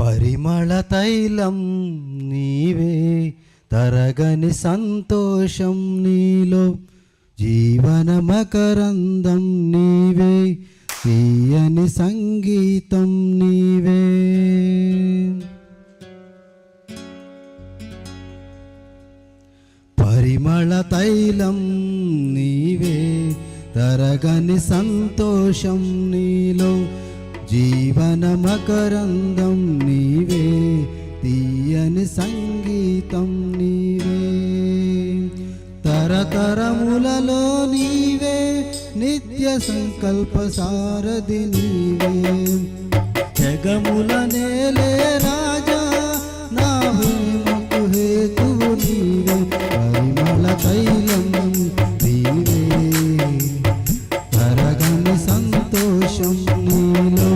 పరిమళ తైలం నీవే, తరగని సంతోషం నీలో, జీవన మకరందం నీవే, తీయని సంగీతం నీవే. పరిమళ తైలం నీవే, తరగని సంతోషం నీలో, జీవన మకరందం నీవే, తీయని సంగీతం నీవే. తరతరములలో నీవే, నిత్య సంకల్ప సారథి నీవే. జగముల నేలే రాజా, నా ప్రేమకు హేతువు నీవే. పరిమళ తైలం నీవే, తరగని సంతోషం నీలో,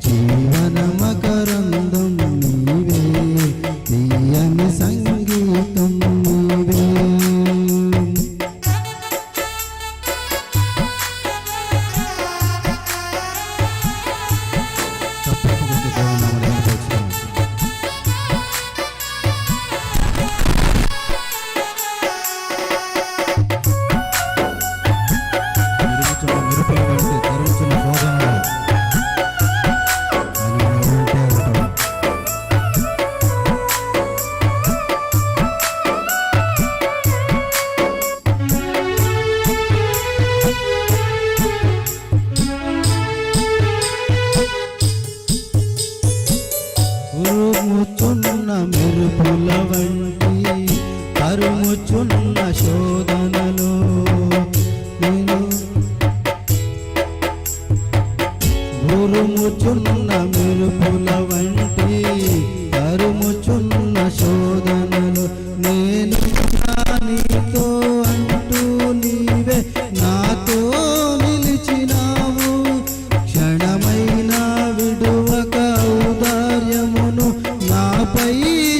జీవన మకరందం నీవే, తీయని సంగీతం నీవే. ఉరుముచున్న మెరుపుల వంటి తరుముచున్న శోధనలో నేను, ఉరుముచున్న మెరుపుల వంటి తరుముచున్న శోధనలో నేను నీతో అంటూ నీవే నాతో నిలిచినావు. క్షణమైన విడువక ఔదార్యమును నాపై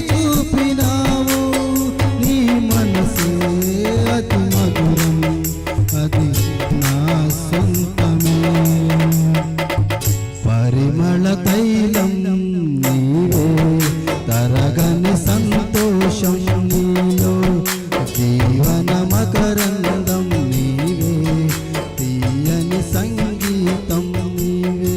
చూపినావు. నీ మనసే అతి మధురం, అది నా సొంతమే. పరిమళ తైలం నీవే, తరగని సంతోషం నీలో, జీవన మకరందం నీవే, తీయని సంగీతం నీవే.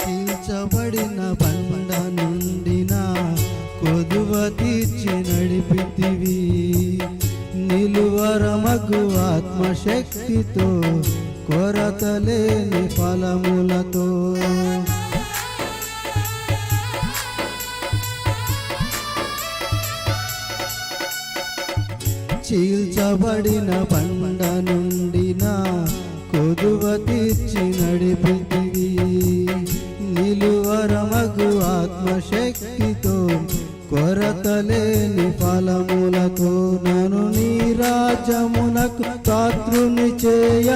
చీల్చబడిన బండ నుండి నా కొదువ తీర్చి నడిపితివి. నిలువరమగు ఆత్మశక్తితో, కొరతలేని ఫలములతో. చీల్చబడిన బండ నుండి నా కొదువ తీర్చి నడిపితివి. నిలువరమగు ఆత్మశక్తితో, కొరతలేని ఫలములతో. నన్ను నీ రాజ్యమునకు పాత్రుని చేయ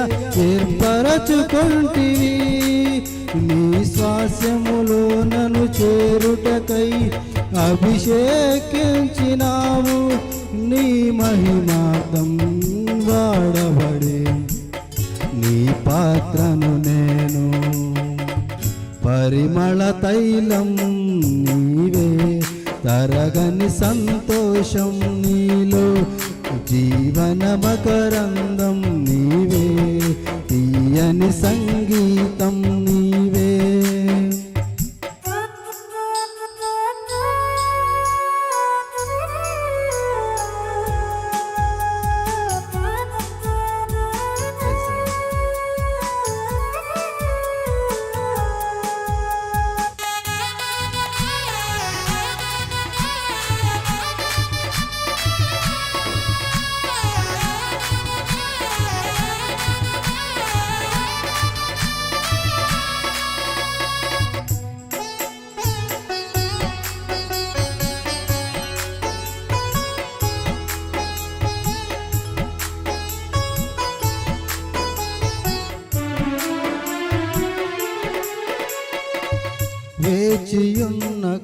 ఏర్పరచుకొంటివి. నీ స్వాస్యములో నన్ను చేరుటకై అభిషేకించినావు. నీ మహిమార్థం వాడబడే నీ పాత్రను నేను. పరిమళ తైలం నీవే, తరగని సంతోషం నీలో, జీవన మకరందం నీవే, తీయని సంగీతం నీవే.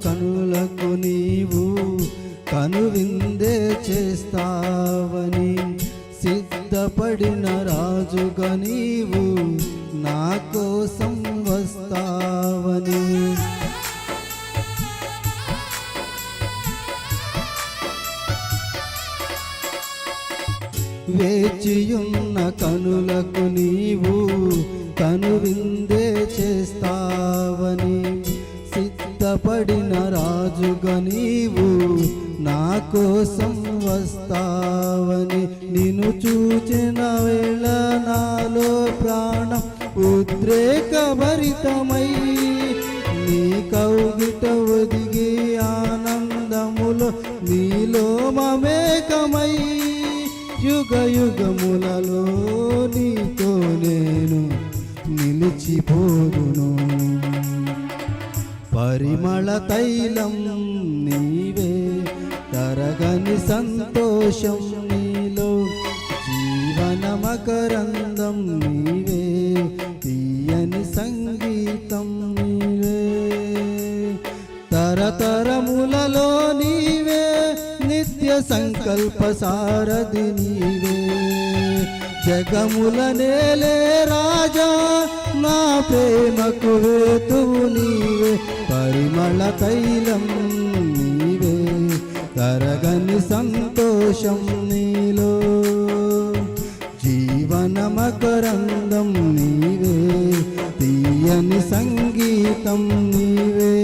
కనులకు నీవు కనువిందే చేస్తావని, సిద్ధపడిన రాజుగా నీవు నా కోసం వస్తావని. వేచియున్న కనులకు నీవు కనువిందే చేస్తావని, సిద్ధపడిన రాజుగా నీవు నా కోసం వస్తావని. నిన్ను చూచిన వేళ నాలో ప్రాణం ఉద్రేకభరితమై, నీ కౌగిట ఒదిగి ఆనందములో నీలో మమేకమై, యుగ యుగములలో నీతో నేను నిలిచిపోదును. పరిమళ తైలం నీవే, తరగని సంతోషం నీలో, జీవన మకరందం నీవే, తీయని సంగీతం నీవే. తరతరములలో నీవే, నిత్య సంకల్ప సారథి నీవే. జగముల నేలే రాజా, నా ప్రేమకు వేతువు నీవే. పరిమళ తైలం నీవే, తరగని సంతోషం నీలో, జీవన మకరందం నీవే, తీయని సంగీతం నీవే.